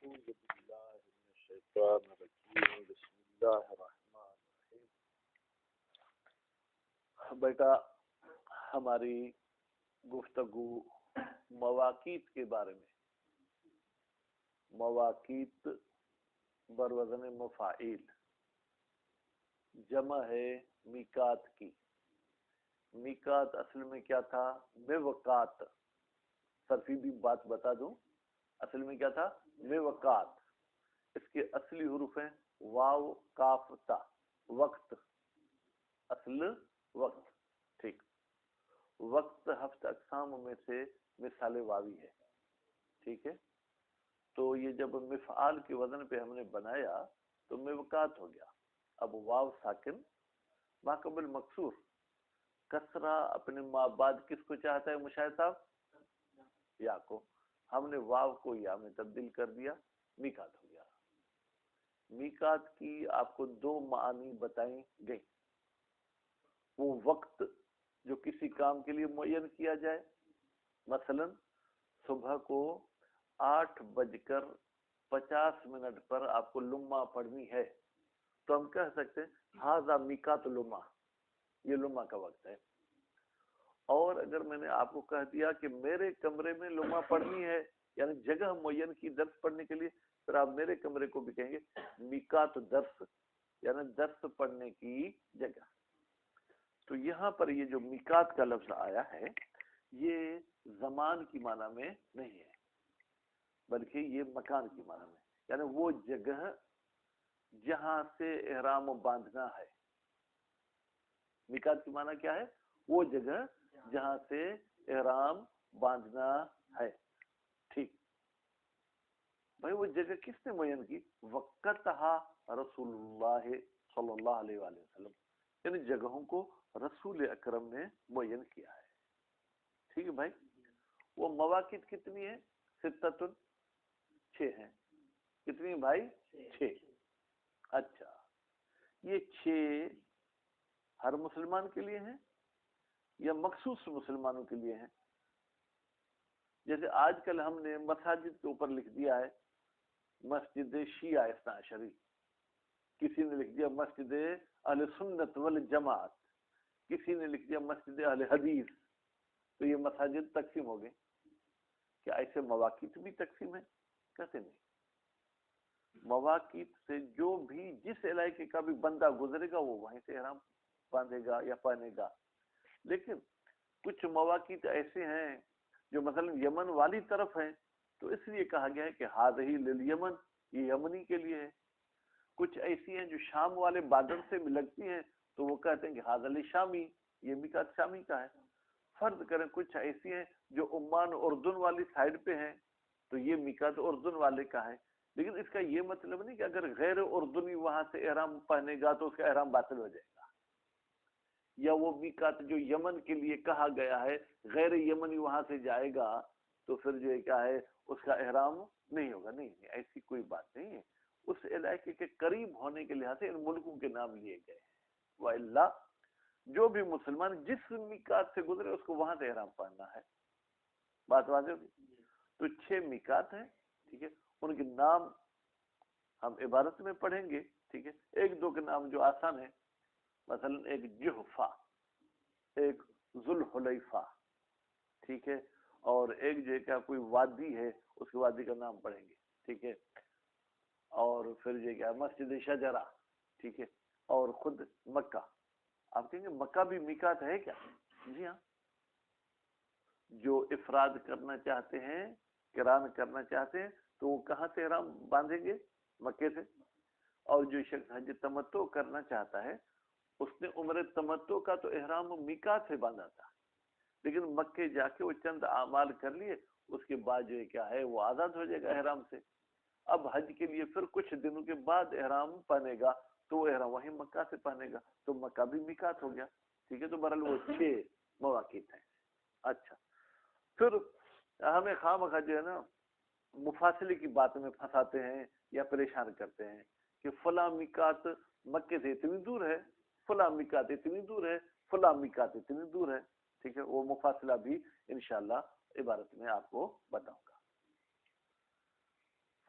أعوذ بالله من الشيطان الرجيم بسم الله الرحمن الرحیم. بیٹا ہماری گفتگو مواقیت کے بارے میں، مواقیت بروزن مفاعیل جمع ہے میقات کی. میقات اصل میں کیا تھا؟ میوقات. صرفی بھی بات بتا دوں، اصل میں کیا تھا؟ میوقات. اس کے اصلی حروف ہیں واو کاف تا. وقت، اصل وقت. ٹھیک، وقت ہفت اقسام میں سے مثال واوی ہے. ٹھیک ہے، تو یہ جب مفعال کے وزن پہ ہم نے بنایا تو میوقات ہو گیا. اب واو ساکن ما قبل مکسور، کسرہ اپنے ماں بعد کس کو چاہتا ہے مشاہد صاحب؟ یا کو. ہم نے واو کو یا میں تبدیل کر دیا، میقات ہو گیا. میقات کی آپ کو دو معانی بتائیں گئی. وہ وقت جو کسی کام کے لیے معین کیا جائے، مثلا صبح کو 8:50 پر آپ کو لمعہ پڑھنی ہے تو ہم کہہ سکتے ہیں ہاذا میقات لمعہ، یہ لمعہ کا وقت ہے. اور اگر میں نے آپ کو کہہ دیا کہ میرے کمرے میں لمعہ پڑھنی ہے، یعنی جگہ معین کی درس پڑھنے کے لیے، پھر آپ میرے کمرے کو بھی کہیں گے میقات درس، یعنی درس پڑھنے کی جگہ. تو یہاں پر یہ جو میقات کا لفظ آیا ہے یہ زمان کی معنی میں نہیں ہے، بلکہ یہ مکان کی معنی میں، یعنی وہ جگہ جہاں سے احرام باندھنا ہے. میقات کی معنی کیا ہے؟ وہ جگہ جہاں سے احرام باندھنا ہے. ٹھیک بھائی، وہ جگہ کس نے معین کی؟ وقتہا رسول اللہ صلی اللہ علیہ وآلہ وسلم، یعنی جگہوں کو رسول اکرم نے معین کیا ہے. ٹھیک ہے بھائی. وہ مواقیت کتنی ہیں؟ ستتن، 6 ہیں. کتنی بھائی؟ 6. اچھا، یہ 6 ہر مسلمان کے لیے ہیں یا مخصوص مسلمانوں کے لیے ہیں؟ جیسے آج کل ہم نے مساجد کے اوپر لکھ دیا ہے مسجد شیعہ اثنا عشری، کسی نے لکھ دیا مسجد اہل سنت والجماعت، کسی نے لکھ دیا مسجد اہل حدیث. تو یہ مساجد تقسیم ہو گئے. کیا ایسے مواقیت بھی تقسیم ہے؟ کہتے نہیں. مواقیت سے جو بھی جس علاقے کا بھی بندہ گزرے گا وہ وہیں سے احرام باندھے گا یا پہنے گا. لیکن کچھ مواقیت ایسے ہیں جو مثلا یمن والی طرف ہیں، تو اس لیے کہا گیا ہے کہ ہذہ للیمن، یہ یمنی کے لیے ہے. کچھ ایسی ہیں جو شام والے بارڈر سے لگتی ہیں تو وہ کہتے ہیں کہ ہذہ لشامی، یہ میقات شامی کا ہے. فرض کریں کچھ ایسی ہیں جو عمان اردن والی سائڈ پہ ہیں تو یہ میقات اردن والے کا ہے. لیکن اس کا یہ مطلب نہیں کہ اگر غیر اردنی وہاں سے احرام پہنے گا تو اس کا احرام باطل ہو جائے گا، یا وہ میقات جو یمن کے لیے کہا گیا ہے غیر یمنی وہاں سے جائے گا تو پھر جو ہے کیا ہے اس کا احرام نہیں ہوگا. نہیں، ایسی کوئی بات نہیں ہے. اس علاقے کے قریب ہونے کے لحاظ سے ان ملکوں کے نام لیے گئے ہیں. وَإِلَّا جو بھی مسلمان جس میقات سے گزرے اس کو وہاں سے احرام پہننا ہے. بات واضح ہوگی. تو 6 میقات ہیں. ٹھیک ہے، ان کے نام ہم عبارت میں پڑھیں گے. ٹھیک ہے، ایک دو کے نام جو آسان ہے، مثلا ایک جحفہ، ایک ذوالحلیفہ. ٹھیک ہے، اور ایک جو ہے کیا کوئی وادی ہے اس کے وادی کا نام پڑھیں گے. ٹھیک ہے، اور پھر جو کیا مسجد شجرہ. ٹھیک ہے، اور خود مکہ. آپ کہیں گے مکہ بھی میقات ہے کیا؟ جی ہاں. جو افراد کرنا چاہتے ہیں، قران کرنا چاہتے ہیں تو وہ کہاں سے احرام باندھیں گے؟ مکے سے. اور جو شخص حج تمتع کرنا چاہتا ہے اس نے عمر تمتع کا تو احرام میقات سے باندھا تھا، لیکن مکے جا کے وہ چند اعمال کر لیے، اس کے بعد جو ہے کیا ہے وہ آزاد ہو جائے گا احرام سے. اب حج کے لیے پھر کچھ دنوں کے بعد احرام پہنے گا تو وہ احرام وہیں مکہ سے پہنے گا، تو مکہ بھی میقات ہو گیا. ٹھیک ہے، تو بہرحال وہ 6 مواقیت ہیں. اچھا، پھر ہمیں خواہ جو ہے نا مفاصلے کی بات میں پھنساتے ہیں یا پریشان کرتے ہیں کہ فلاں میقات مکے سے اتنی دور ہے، فلاں میقات اتنی دور ہے، فلاں میقات اتنی دور ہے. ٹھیک ہے، وہ مفاصلہ بھی انشاءاللہ عبارت میں آپ کو بتاؤں گا.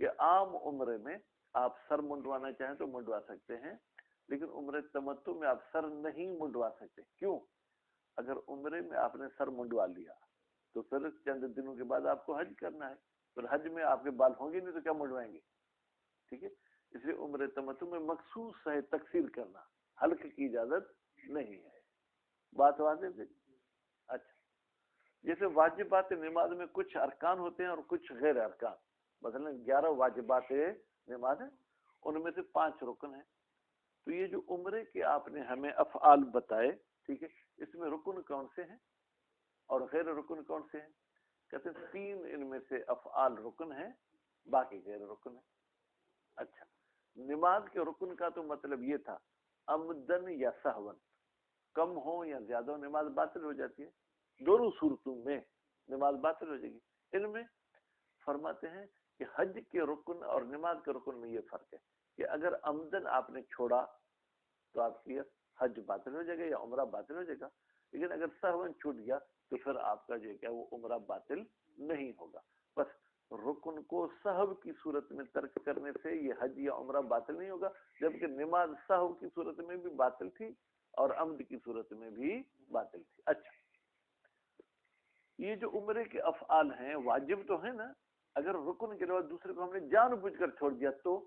کہ عام عمرے میں آپ سر منڈوانا چاہیں تو منڈوا سکتے ہیں، لیکن عمرے تمتع میں آپ سر نہیں منڈوا سکتے۔ کیوں؟ اگر عمرے میں آپ نے سر منڈوا لیا تو پھر چند دنوں کے بعد آپ کو حج کرنا ہے، پھر حج میں آپ کے بال ہوں گے نہیں تو کیا منڈوائیں گے؟ ٹھیک ہے، اس لیے عمرے تمتع میں مخصوص ہے تقصیر کرنا، حلق کی اجازت نہیں ہے۔ بات واضح ہے؟ اچھا، جیسے واجبات نماز میں کچھ ارکان ہوتے ہیں اور کچھ غیر ارکان، مثلا 11 واجبات نماز ہیں، ان میں سے 5 رکن ہیں۔ تو یہ جو عمرے کے آپ نے ہمیں افعال بتائے، ٹھیک ہے، اس میں رکن کون سے ہیں اور غیر رکن کون سے ہیں؟ کہتے ہیں 3 ان میں سے افعال رکن ہیں، باقی غیر رکن ہیں۔ اچھا، نماز کے رکن کا تو مطلب یہ تھا عمدن یا سہون، کم ہو یا زیادہ ہو نماز باطل ہو جاتی ہے، دونوں صورتوں میں نماز باطل ہو جائے گی۔ ان میں فرماتے ہیں کہ حج کے رکن اور نماز کے رکن میں یہ فرق ہے کہ اگر عمدن آپ نے چھوڑا تو آپ کی حج باطل ہو جائے گا یا عمرہ باطل ہو جائے گا، لیکن اگر سہون چھوٹ گیا تو پھر آپ کا جو کیا وہ عمرہ باطل نہیں ہوگا۔ بس رکن کو سہو کی صورت میں ترک کرنے سے یہ حج یا عمرہ باطل نہیں ہوگا، جبکہ نماز سہو کی صورت میں بھی باطل تھی اور عمد کی صورت میں بھی باطل تھی۔ اچھا، یہ جو عمرے کے افعال ہیں واجب تو ہیں نا، اگر رکن کے علاوہ دوسرے کو ہم نے جان بوجھ کر چھوڑ دیا تو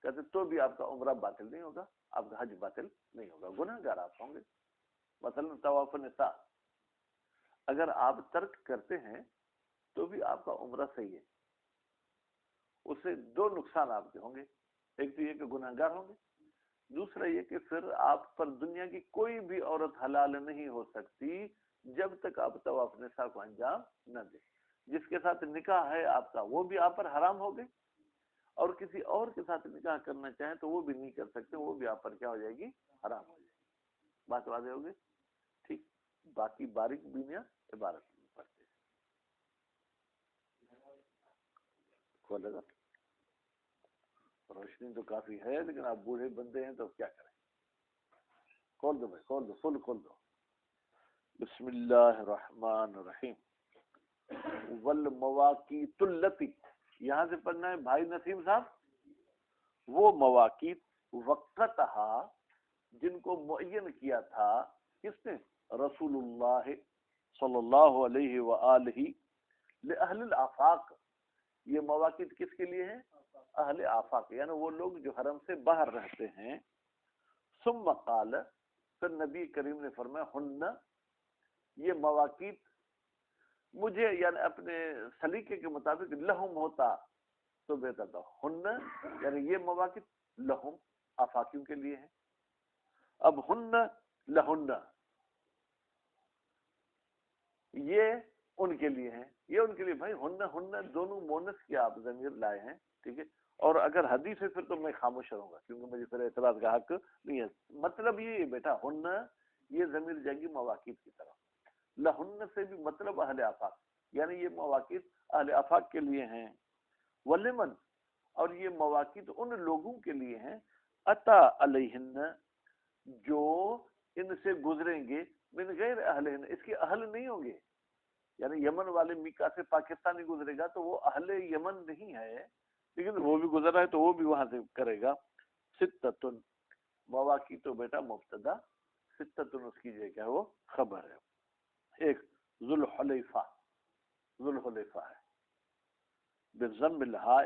کہتے تو بھی آپ کا عمرہ باطل نہیں ہوگا، آپ کا حج باطل نہیں ہوگا، گناہ گار آپ ہوں گے۔ مثلا طواف نساء اگر آپ ترک کرتے ہیں تو بھی آپ کا عمرہ صحیح ہے، اس سے 2 نقصان آپ کے ہوں گے، ایک تو یہ کہ گناہ گار ہوں گے، دوسرا یہ کہ پھر آپ پر دنیا کی کوئی بھی عورت حلال نہیں ہو سکتی جب تک آپ طواف نساء کو انجام نہ دیں۔ جس کے ساتھ نکاح ہے آپ کا وہ بھی آپ پر حرام ہو گئے، اور کسی اور کے ساتھ نکاح کرنا چاہیں تو وہ بھی نہیں کر سکتے، وہ بھی آپ پر کیا ہو جائے گی؟ حرام ہو جائے گی۔ بات واضح ہوگی؟ ٹھیک، باقی باریک بینیاں عبارت میں پڑھتے ہیں۔ کھولے گا روشنی تو کافی ہے لیکن آپ بوڑھے بندے ہیں تو کیا کریں؟ کھول دو بھائی، کھول دو، فل کھول دو۔ بسم اللہ الرحمن الرحیم۔ والمواقیت التی، یہاں سے پڑھنا ہے بھائی نسیم صاحب، وہ مواقیت وقتہا جن کو معین کیا تھا کس نے؟ رسول اللہ صلی اللہ علیہ وآلہ لأہل الآفاق۔ یہ مواقیت کس کے لیے ہیں؟ اہل آفاق، یعنی وہ لوگ جو حرم سے باہر رہتے ہیں۔ ثم قال، پھر نبی کریم نے فرمایا ہن، یہ مواقیت مجھے یعنی اپنے سلیقے کے مطابق لہم ہوتا تو بہتر تھا۔ ہن یعنی یہ مواقع لہم آفاقیوں کے لیے ہیں، اب ہن لہن یہ ان کے لیے ہیں، یہ ان کے لیے۔ بھائی ہن دونوں مونس کی آپ ضمیر لائے ہیں، ٹھیک ہے، اور اگر حدیث ہے پھر تو میں خاموش رہوں گا کیونکہ مجھے پھر اعتراض کا حق نہیں ہے۔ مطلب یہ ہے بیٹا، ہن یہ ضمیر جائے گی مواقع کی طرف، لہن سے بھی مطلب اہل آفاق، یعنی یہ مواقع اہل آفاق کے لیے ہیں۔ ولمن، اور یہ مواقع ان لوگوں کے لیے ہیں اتا علیہن جو ان سے گزریں گے، من غیر اہلہن، اس کے اہل نہیں ہوں گے، یعنی یمن والے میکا سے پاکستانی گزرے گا تو وہ اہل یمن نہیں ہے، لیکن وہ بھی گزر رہا ہے تو وہ بھی وہاں سے کرے گا۔ ستتن، مواقع تو بیٹا مبتدا، ستتن اس کی جگہ وہ خبر ہے۔ ایک ذوالحلیفہ، ذوالحلیفہ ہے بضم الہاء،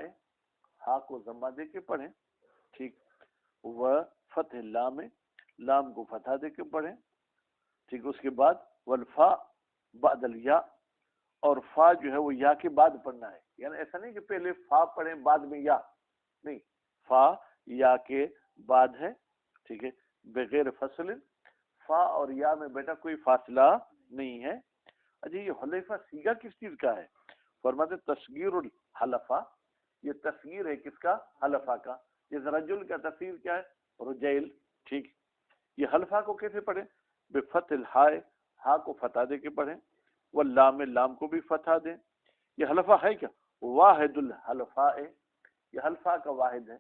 ہا کو ضمہ دے کے پڑھیں، ٹھیک، و فتح لام، لام کو فتح دے کے پڑھیں، ٹھیک، اس کے بعد والفا بعد الیا، اور فا جو ہے وہ یا کے بعد پڑھنا ہے، یعنی ایسا نہیں کہ پہلے فا پڑھیں بعد میں یا، نہیں، فا یا کے بعد ہے، ٹھیک ہے، بغیر فصل، فا اور یا میں بیٹا کوئی فاصلہ نہیں ہے۔ اچھا، یہ حلیفہ سیگا کس چیز کا ہے؟ فرماتے تصغیر الحلفہ، یہ تصغیر ہے کس کا؟ حلفہ کا۔ جس رجل کا تصغیر کیا ہے؟ رجیل، ٹھیک۔ یہ حلفہ کو کیسے پڑھیں؟ بفتح الہاء، ہا کو فتح دے کے پڑھیں، واللام، لام کو بھی فتح دیں۔ یہ حلفہ ہے کیا؟ واحد الحلفاء، یہ حلفہ کا واحد ہے۔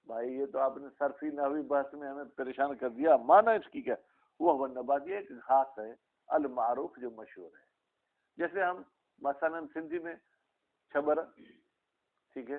بھائی یہ تو آپ نے صرفی نحوی بحث میں ہمیں پریشان کر دیا، معنی اس کی کیا؟ وہ نبات، یہ ایک خاص ہے المعروف جو مشہور ہے، جیسے ہم مثلا سندھی میں چھبر، ٹھیک ہے،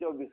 24।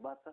72,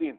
3।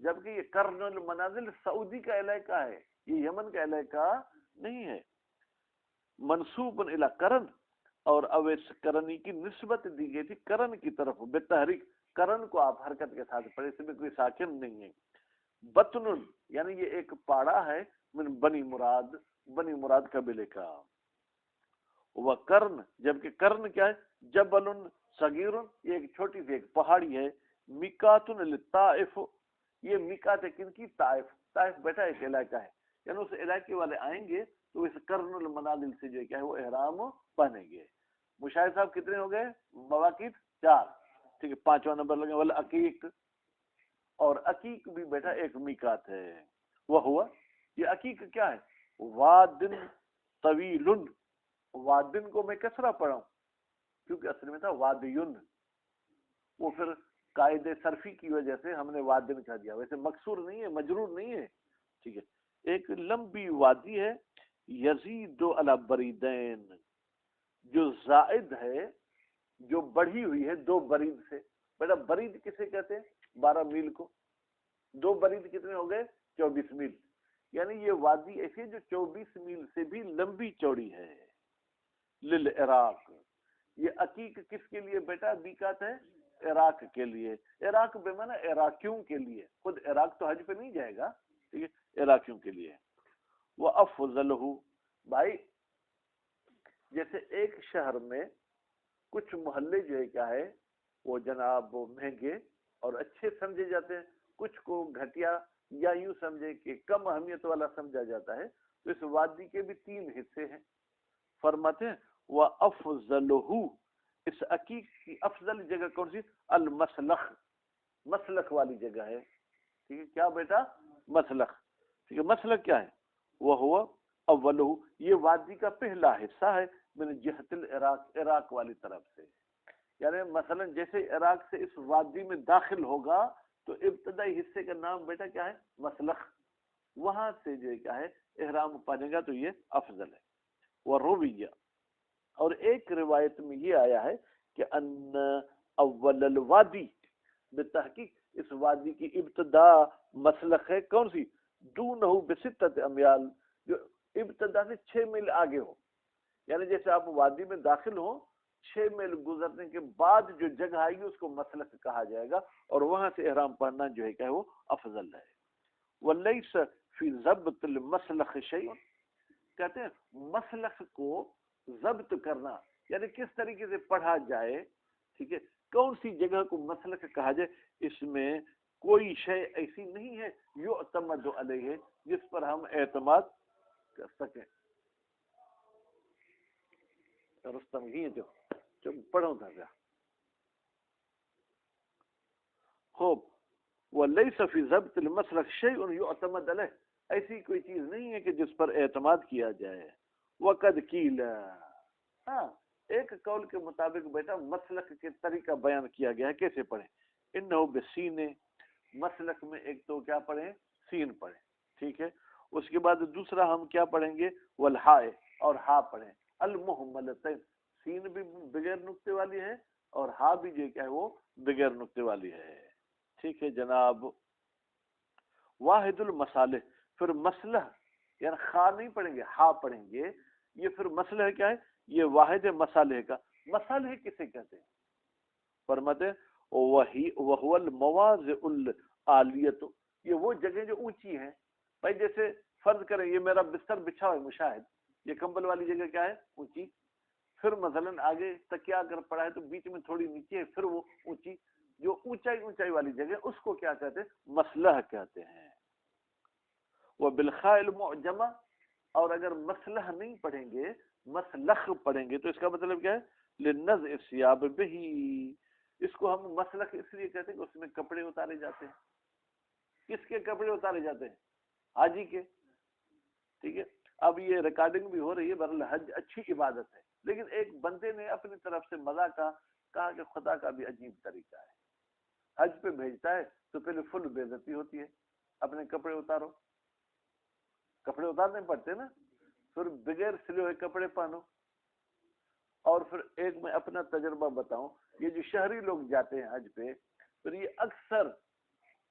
جبکہ یہ قرن المنازل سعودی کا علاقہ ہے، یہ یمن کا علاقہ نہیں ہے. منسوب الی قرن، اور اویس کرنی کی نسبت دی گئی تھی کرن کی طرف بتحریک. کرن کو آپ حرکت کے ساتھ پڑھے، اس میں کوئی ساکن نہیں ہے. بطن یعنی یہ ایک پاڑا ہے، من بنی مراد، بنی مراد قبیلے کا. وہ کرن، جبکہ کرن کیا ہے؟ جبل صغیر، یہ ایک چھوٹی سی ایک پہاڑی ہے. میقات للطائف، یہ میقات ہے کن کی؟ طائف. طائف بیٹا ایک علاقہ ہے، یعنی اس علاقے والے آئیں گے تو اس قرن المنازل سے جو کیا ہے وہ احرام پہنیں گے. مشاہد صاحب کتنے ہو گئے مواقیت؟ 4. ٹھیک ہے، 5واں نمبر لگے والا عقیق. اور عقیق بھی بیٹا ایک میقات ہے. وہ ہوا، یہ عقیق کیا ہے؟ وادن طویل. وادن کو میں کسرہ پڑھا ہوں کیونکہ اصل میں تھا وادیون، وہ پھر قاعدے صرفی کی وجہ سے ہم نے وادن کہہ دیا، ویسے مکسور نہیں ہے، مجرور نہیں ہے. ٹھیک ہے، ایک لمبی وادی ہے. یزید علی بریدین، جو زائد ہے، جو بڑھی ہوئی ہے 2 برید سے. بیٹا برید کسے کہتے ہیں؟ 12 میل کو. 2 برید کتنے ہو گئے؟ 24 میل. یعنی یہ وادی ایسی ہے جو 24 میل سے بھی لمبی چوڑی ہے. للعراق، یہ عقیق کس کے لیے بیٹا میقات ہے؟ عراق کے لیے. عراق بے معنی عراقیوں کے لیے، خود عراق تو حج پہ نہیں جائے گا. ٹھیک ہے، عراقیوں کے لیے. وہ افضلہ، بھائی جیسے ایک شہر میں کچھ محلے جو ہے کیا ہے وہ جناب مہنگے اور اچھے سمجھے جاتے ہیں، کچھ کو گھٹیا یا یوں سمجھے کہ کم اہمیت والا سمجھا جاتا ہے. تو اس وادی کے بھی 3 حصے ہیں. فرماتے ہیں وہ افضلہ، اس عقیق کی افضل جگہ کون سی؟ المسلخ، مسلخ والی جگہ ہے. ٹھیک ہے، کیا بیٹا؟ مسلخ. ٹھیک ہے، مسلخ کیا ہے؟ وہ ہوا اولہ، یہ وادی کا پہلا حصہ ہے، من جہت العراق، عراق والی طرف سے. یعنی مثلا جیسے عراق سے اس وادی میں داخل ہوگا تو ابتدائی حصے کا نام بیٹا کیا ہے؟ مسلخ. وہاں سے جو کیا ہے احرام پانے گا تو یہ افضل ہے. ورویہ، اور ایک روایت میں یہ آیا ہے کہ ان اول الوادی، بتحقیق اس وادی کی ابتدا مسلخ ہے کون سی؟ دونہ بستۃ امیال، جو ابتدا سے 6 میل آگے ہو. یعنی جیسے آپ وادی میں داخل ہو، 6 میل گزرنے کے بعد جو جگہ آئے گی اس کو مسلخ کہا جائے گا، اور وہاں سے احرام پڑھنا جو ہے کہ وہ افضل ہے. ولیس فی ضبط المسلخ شیء، کہتے ہیں مسلخ کو ضبط کرنا یعنی کس طریقے سے پڑھا جائے. ٹھیک ہے، کون سی جگہ کو مسلخ کہا جائے، اس میں کوئی شے ایسی نہیں ہے یعتمد علیہ جس پر ہم اعتماد کر سکیں. رستم ہی جو پڑھو تھا کیا خوب. ولیس فی ضبط المسلک شیء یعتمد علیہ، ایسی کوئی چیز نہیں ہے کہ جس پر اعتماد کیا جائے. وقد قیل، ہاں ایک قول کے مطابق بیٹا مسلک کے طریقہ بیان کیا گیا ہے کیسے پڑھیں. انہ بسین، مسلک میں ایک تو کیا پڑھیں؟ سین پڑھیں. ٹھیک ہے، اس کے بعد دوسرا ہم کیا پڑھیں گے؟ والہاء، اور ہا پڑھیں. المہملتین، سین بھی بغیر نقطے والی ہے اور ہا بھی جو کیا ہے وہ بغیر نقطے والی ہے. ٹھیک ہے جناب. واحد المصالح، پھر مسلح یعنی خا نہیں پڑھیں گے، ہا پڑھیں گے. یہ پھر مسلح کیا ہے؟ یہ واحد ہے مصالح کا. مصالح کسے کہتے ہیں؟ فرماتے وہی وہو المواضع العالیۃ، یہ وہ جگہ جو اونچی ہیں. بھائی جیسے فرض کریں یہ میرا بستر بچھا ہے مشاہد، یہ کمبل والی جگہ کیا ہے؟ اونچی. پھر مثلا آگے تکیا اگر پڑا ہے تو بیچ میں تھوڑی نیچے ہے، پھر وہ اونچی. جو اونچائی والی جگہ اس کو کیا کہتے ہیں؟ مسلح کہتے ہیں. وہ بالخاء المعجمہ، اور اگر مسلح نہیں پڑھیں گے مسلخ پڑھیں گے تو اس کا مطلب کیا ہے؟ للنزع الثياب به، اس کو ہم مسلخ اس لیے کہتے ہیں کہ اس میں کپڑے اتارے جاتے ہیں. کس کے کپڑے اتارے جاتے ہیں؟ حاجی کے. ٹھیک ہے، اب یہ ریکارڈنگ بھی ہو رہی ہے، بہرحال حج اچھی عبادت ہے، لیکن ایک بندے نے اپنی طرف سے مزہ کا کہا کہ خدا کا بھی عجیب طریقہ ہے. حج پہ بھیجتا ہے تو پہلے فل بے عزتی ہوتی ہے، اپنے کپڑے اتارو، کپڑے اتارنے پڑتے نا، پھر بغیر سلے ہوئے کپڑے پہنو. اور پھر ایک میں اپنا تجربہ بتاؤں، یہ جو شہری لوگ جاتے ہیں حج پہ، پھر یہ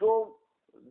2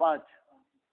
5,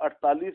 48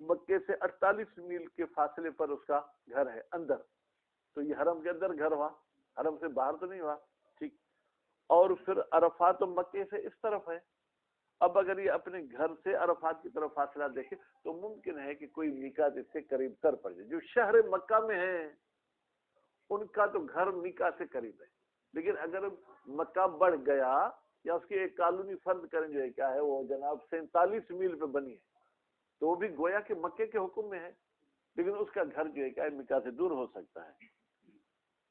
مکے سے 48 میل کے فاصلے پر اس کا گھر ہے اندر، تو یہ حرم کے اندر گھر ہوا، حرم سے باہر تو نہیں ہوا، ٹھیک. اور پھر عرفات و مکے سے اس طرف ہے. اب اگر یہ اپنے گھر سے عرفات کی طرف فاصلہ دیکھے تو ممکن ہے کہ کوئی میقات اس سے قریب تر پڑ جائے. جو شہر مکہ میں ہیں ان کا تو گھر میقات سے قریب ہے، لیکن اگر مکہ بڑھ گیا یا اس کی ایک کالونی فرض کریں جو ہے کیا ہے وہ جناب 47 میل پہ بنی ہے، تو وہ بھی گویا کہ مکے کے حکم میں ہے، لیکن اس کا گھر جو ہے کیا ہے مکہ سے دور ہو سکتا ہے.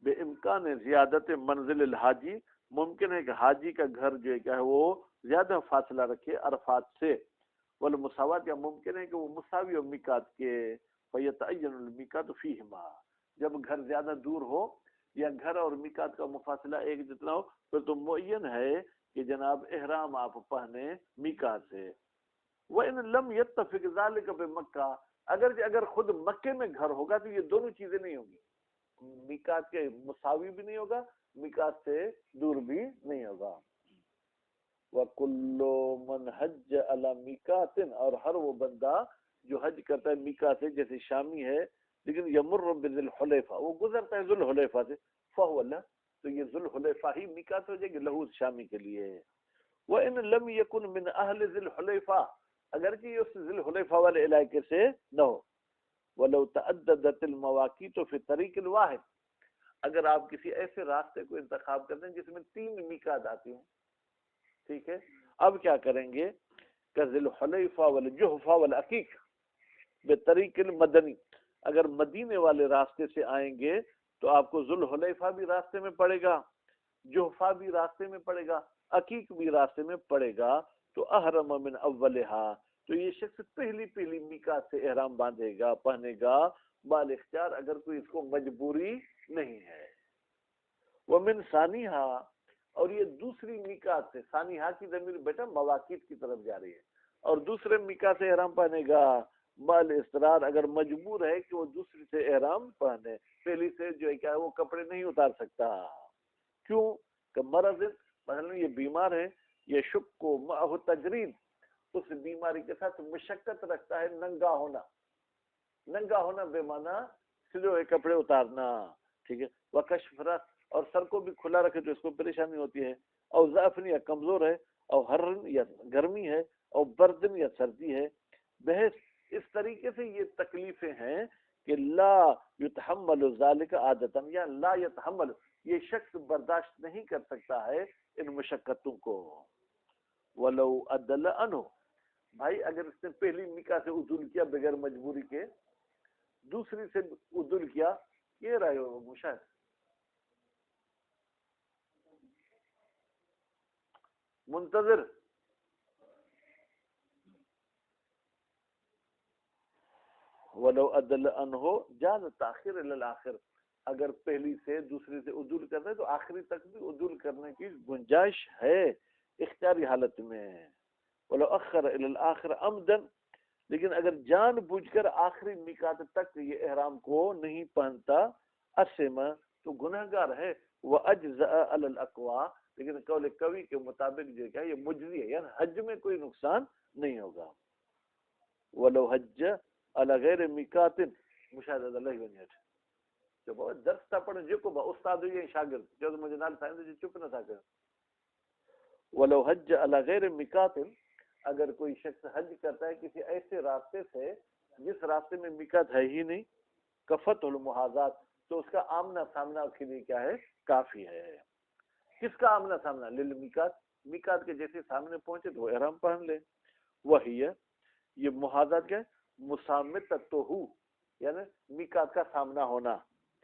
بے امکان زیادت منزل الحاجی، ممکن ہے کہ حاجی کا گھر جو ہے کیا ہے وہ زیادہ فاصلہ رکھے عرفات سے، والمساوات، یا ممکن ہے کہ وہ مساوی و میقات کے، فیتعین المیقات فیہما، جب گھر زیادہ دور ہو یا گھر اور میقات کا مفاصلہ ایک جتنا ہو پھر تو معین ہے کہ جناب احرام آپ پہنے میقات سے. وَإِن لَمْ يَتَّفِقْ ذَلِكَ بِمَكَّةَ، اگر خود مکے میں گھر ہوگا تو یہ دونوں چیزیں نہیں ہوں گی، میقات کے مساوی بھی نہیں ہوگا، میقات سے دور بھی نہیں ہوگا. وَكُلُّ مَنْ حَجَّ عَلَى مِيقَاتٍ، اور ہر وہ بندہ جو حج کرتا ہے میقات سے، جیسے شامی ہے لیکن یمر بذی الحلیفہ، وہ گزرتا ہے ذو الحلیفہ سے، فهو له، تو یہ ذو الحلیفہ ہی میقات ہو جائے گی لہو شامی کے لیے. وَإِن لَمْ يَكُنْ مِنْ أَهْلِ ذِي الْحُلَيْفَةِ، اگرچہ یہ اس ذی الحلیفہ والے علاقے سے نہ ہو. وَلَوْ تَعَدَّدَتِ الْمَوَاقِيتُ فِي الطَّرِيقِ الْوَاحِدِ، اگر آپ کسی ایسے راستے کو انتخاب کرتے ہیں جس میں 3 میقات آتی ہوں، ٹھیک ہے، اب کیا کریں گے کہ ذی الحلیفہ والجحفہ والعقیق بطریق المدنی، اگر مدینے والے راستے سے آئیں گے تو آپ کو ذو الحلیفہ بھی راستے میں پڑے گا، جحفہ بھی راستے میں پڑے گا، عقیق بھی راستے میں پڑے گا، تو احرم من اولہا، تو یہ شخص پہلی میقات سے احرام باندھے گا، پہنے گا بال اختیار، اگر کوئی اس کو مجبوری نہیں ہے. ومن ثانیہا، اور یہ دوسری میقات سے، ثانیہا کی ضمیر بیٹا مواقیت کی طرف جا رہی ہے، اور دوسرے میقات سے احرام پہنے گا بال اضطرار، اگر مجبور ہے کہ وہ دوسری سے احرام پہنے، پہلی سے جو ہے کیا ہے وہ کپڑے نہیں اتار سکتا. کیوں کہ مرض، مثلا یہ بیمار ہے، یہ شک و معہ تجرید، اس بیماری کے ساتھ مشقت رکھتا ہے ننگا ہونا، ننگا ہونا بے معنی سلے کپڑے اتارنا، ٹھیک ہے. وکشف رأس، اور سر کو بھی کھلا رکھے تو اس کو پریشانی ہوتی ہے. اور ضعفن، یا کمزور ہے، اور حرن، یا گرمی ہے، اور بردن، یا سردی ہے. بحث اس طریقے سے یہ تکلیفیں ہیں کہ لا یتحمل ذالک عادتاً، یا لا یتحمل، یہ شخص برداشت نہیں کر سکتا ہے ان مشقتوں کو. ولو عدل عنہ، بھائی اگر اس نے پہلی میقات سے عدول کیا بغیر مجبوری کے، دوسری سے عدول کیا، یہ رہے ہو مشاہد منتظر، ولو عدل عنہ جاز تاخیر الی الاخر، اگر پہلی سے دوسری سے عدول کرنا ہے تو آخری تک بھی عدول کرنے کی گنجائش ہے اختیاری حالت میں. ولو اخر الی الاخر عمدا، لیکن اگر جان بوجھ کر آخری میقات تک یہ احرام کو نہیں پہنتا، اسما، تو گنہگار ہے. واجزاء علی الاقوا، لیکن قول قوی کے مطابق جو ہے یہ مجزی ہے، یعنی حج میں کوئی نقصان نہیں ہوگا. ولو حج علی غیر میقات، مشاہدہ اللہ ونیت جو بہت درس تھا پڑھنے جو کو با استاد یہ شاگرد جو مجھے نال سائنس جو چپ نہ تھا کر. ولو حج علی غیر میقات، اگر کوئی شخص حج کرتا ہے کسی ایسے راستے سے جس راستے میں میقات ہے ہی نہیں، کفت المحاذات، تو اس کا آمنا سامنا اس کے لیے کیا ہے کافی ہے. کس کا آمنا سامنا؟ للمیقات، میقات کے جیسے سامنے پہنچے تو وہ احرام پہن لے. وہی ہے یہ محاذات کیا ہے؟ مسامتتہ، یعنی میقات کا سامنا ہونا،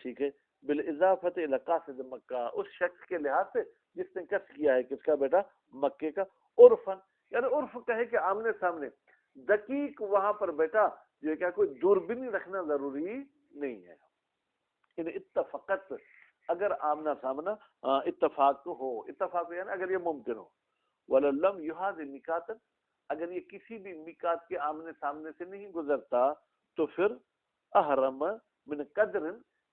ٹھیک ہے. بالاضافت الی قاصد مکہ، اس شخص کے لحاظ سے جس نے قصد کیا ہے کس کا بیٹا مکے کا. عرفن، یعنی عرف کہے کہ آمنے سامنے، دقیق وہاں پر بیٹا جو ہے کیا کوئی دوربین رکھنا ضروری نہیں ہے. ان اتفقت، اگر آمنا سامنا اتفاق ہو، اتفاق یعنی اگر یہ ممکن ہو. وللم یحاذ میقات، اگر یہ کسی بھی میقات کے آمنے سامنے سے نہیں گزرتا تو پھر احرم من قدر،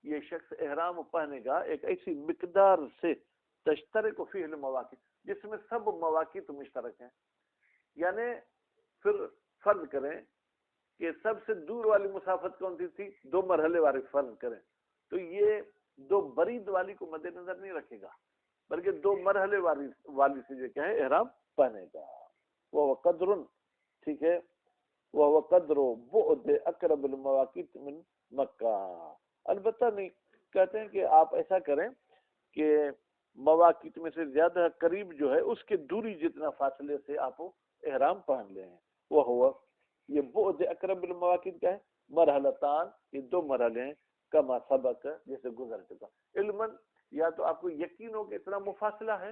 یہ شخص احرام پہنے گا ایک ایسی مقدار سے تشترک فیہ المواقیت، جس میں سب مواقیت مشترک ہیں. یعنی پھر فرض کریں کہ سب سے دور والی مسافت کون سی تھی؟ 2 مرحلے والی فرض کریں تو یہ 2 برید والی کو مد نظر نہیں رکھے گا، بلکہ 2 مرحلے والی سے جو کیا ہے احرام پہنے گا. وہ قدر، ٹھیک ہے، وہ قدر بعد اقرب المواقیت من مکہ. البتہ نہیں کہتے ہیں کہ آپ ایسا کریں کہ مواقیت میں سے زیادہ قریب جو ہے اس کے دوری جتنا فاصلے سے آپ احرام پہن لیں. وہ ہوا یہ بعد اقرب المواقیت کا ہے مرحلتان، یہ 2 مرحلے ہیں، کما سبق جیسے گزر چکا. علماً یا تو آپ کو یقین ہو کہ اتنا مفاصلہ ہے،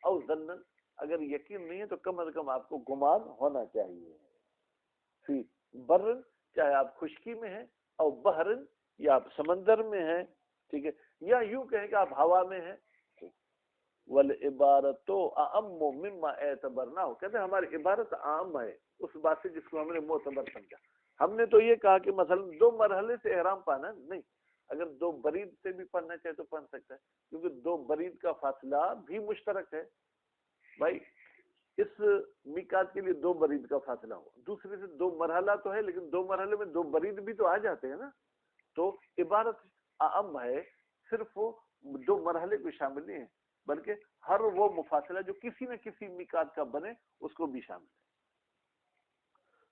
اور ظنن اگر یقین نہیں ہے تو کم از کم آپ کو گمان ہونا چاہیے. فی برن، چاہے آپ خشکی میں ہیں، اور بحرن یا آپ سمندر میں ہیں، ٹھیک ہے، یا یوں کہیں کہ آپ ہوا میں ہیں. والعبارت اعم مما اعتبرنا ہو، کہتے ہیں ہماری عبارت عام ہے اس بات سے جس کو ہم نے معتبر سمجھا. ہم نے تو یہ کہا کہ مثلا 2 مرحلے سے احرام پانا نہیں، اگر 2 برید سے بھی پڑھنا چاہے تو پڑھ سکتا ہے، کیونکہ 2 برید کا فاصلہ بھی مشترک ہے. بھائی اس میقات کے لیے 2 برید کا فاصلہ ہو، دوسرے سے 2 مرحلہ تو ہے، لیکن 2 مرحلے میں 2 برید بھی تو آ جاتے ہیں نا. تو عبارت اعم ہے، صرف وہ 2 مرحلے کو شامل نہیں ہے، بلکہ ہر وہ مفاصلہ جو کسی نہ کسی میقات کا بنے اس کو بھی شامل ہے.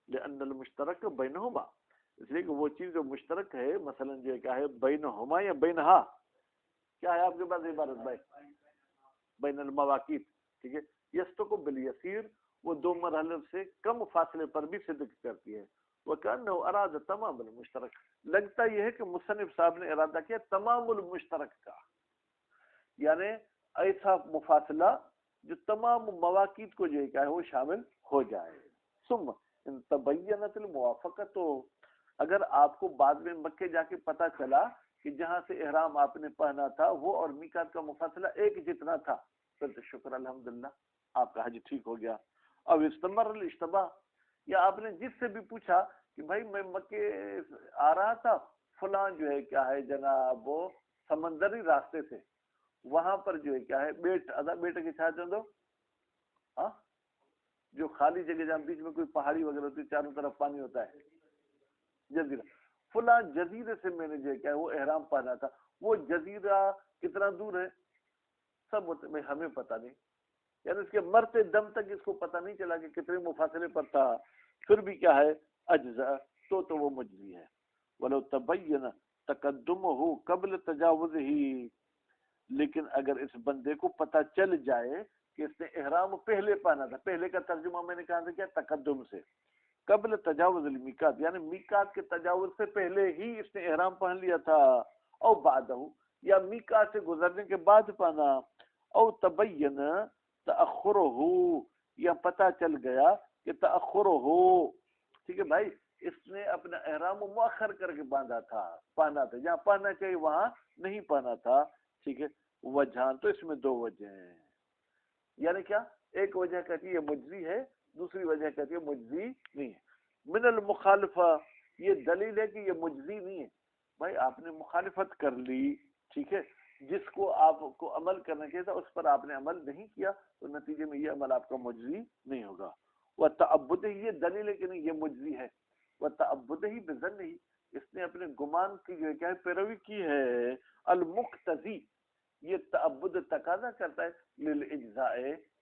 لأن المشترک بینہما، اس لیے کہ وہ چیز جو مشترک ہے، مثلا جو کیا ہے بینہما یا بینہا، کیا ہے آپ کے پاس عبارت بھائی؟ بین المواقیت، ٹھیک ہے. یستق بالیسیر، وہ 2 مرحلے سے کم فاصلے پر بھی صدق کرتی ہے. وَكَأَنَّهُ أَرَادَ تَمَامَ الْمُشْتَرَكَ، لگتا یہ ہے کہ مصنف صاحب نے ارادہ کیا تمام المشترک کا، یعنی ایسا مفاصلہ جو تمام مواقیت کو جو کیا ہے وہ شامل ہو جائے. ثم ان تبینت الموافقت، تو اگر آپ کو بعد میں مکے جا کے پتا چلا کہ جہاں سے احرام آپ نے پہنا تھا وہ اور میقات کا مفاصلہ ایک جتنا تھا، پھر تو شکر الحمدللہ آپ کا حج ٹھیک ہو گیا. اب استمر الاشتباہ، یا آپ نے جس سے بھی پوچھا کہ بھائی میں مکے آ رہا تھا، فلاں جو ہے کیا ہے جناب وہ سمندری راستے سے، وہاں پر جو ہے کیا ہے بیٹے کے چھاتے دو، ہاں جو خالی جگہ جہاں بیچ میں کوئی پہاڑی وغیرہ ہوتی ہے، چاروں طرف پانی ہوتا ہے، جزیرہ، فلاں جزیرے سے میں نے جو ہے کیا ہے وہ احرام پہنا تھا. وہ جزیرہ کتنا دور ہے سب ہمیں پتہ نہیں، یعنی اس کے مرتے دم تک اس کو پتہ نہیں چلا کہ کتنے مفاصلے پر تھا، پھر بھی کیا ہے اجزاء تو وہ مجزی ہے. ولو تبین تقدمہ قبل تجاوز ہی، لیکن اگر اس بندے کو پتہ چل جائے کہ اس نے احرام پہلے پہنا تھا، پہلے کا ترجمہ میں نے کہا تھا کیا تقدم سے، قبل تجاوز المیقات یعنی میقات کے تجاوز سے پہلے ہی اس نے احرام پہن لیا تھا، او بعدہ یا میقات سے گزرنے کے بعد پہنا، او تبین تأخرہ یا پتہ چل گیا کہ تأخرہ، ٹھیک ہے بھائی اس نے اپنا احرام مؤخر کر کے باندھا تھا، پہنا تھا، جہاں پہننا چاہیے وہاں نہیں پہنا تھا، ٹھیک ہے. وجہاں تو اس میں 2 وجہ ہیں، یعنی کیا، ایک وجہ کہتی ہے یہ مجزی ہے، دوسری وجہ کہتی ہے مجزی نہیں ہے. من المخالفہ، یہ دلیل ہے کہ یہ مجزی نہیں ہے. بھائی آپ نے مخالفت کر لی، ٹھیک ہے، جس کو آپ کو عمل کرنا چاہیے تھا اس پر آپ نے عمل نہیں کیا، تو نتیجے میں یہ عمل آپ کا مجزی نہیں ہوگا. وتعبدہ، یہ دلیل ہے کہ نہیں یہ مجزی ہے. وتعبدہ بظنہ، اس نے اپنے گمان کی جو کیا ہے پیروی کی ہے، المقتضی، یہ تعبد تقاضا کرتا ہے للاجزاء،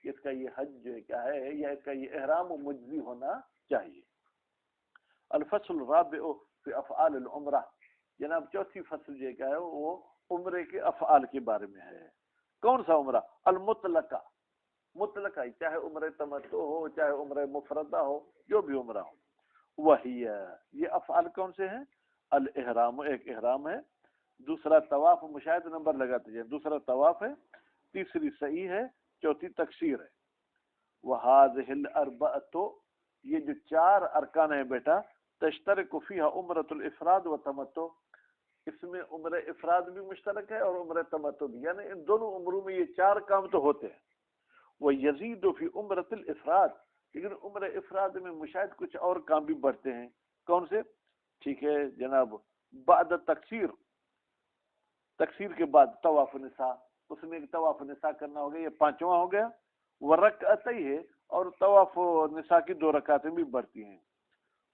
اس کا یہ حج جو ہے کیا ہے یا اس کا یہ احرام مجزی ہونا چاہیے. الفصل الرابع فی افعال العمرہ، جناب چوتھی فصل جو کیا ہے وہ عمرے کے افعال کے بارے میں ہے. کون سا عمرہ؟ المطلقہ، مطلقہ چاہے عمرہ تمتع ہو چاہے عمرہ مفردہ ہو، جو بھی عمرہ ہو. وہی یہ افعال کون سے ہیں؟ الاحرام، ایک احرام ہے، دوسرا طواف، مشاہد نمبر لگاتے جائیں، دوسرا طواف ہے، تیسری سعی ہے، چوتھی تکسیر ہے. وہذہ الاربعۃ، یہ جو 4 ارکان ہیں بیٹا، تشترک فیہا عمرۃ الافراد و تمتع، اس میں عمرہ افراد بھی مشترک ہے اور عمرہ تمتع بھی، یعنی ان دونوں عمروں میں یہ 4 کام تو ہوتے ہیں. ویزید فی عمرۃ الافراد، لیکن عمرہ افراد میں مشاہد کچھ اور کام بھی بڑھتے ہیں. کون سے؟ ٹھیک ہے جناب، بعد تکسیر، تکسیر کے بعد طواف نساء، اس میں ایک طواف نساء کرنا ہو گیا، یہ 5واں ہو گیا. ورکعتین ہے، اور طواف نساء کی 2 رکعتیں بھی بڑھتی ہیں.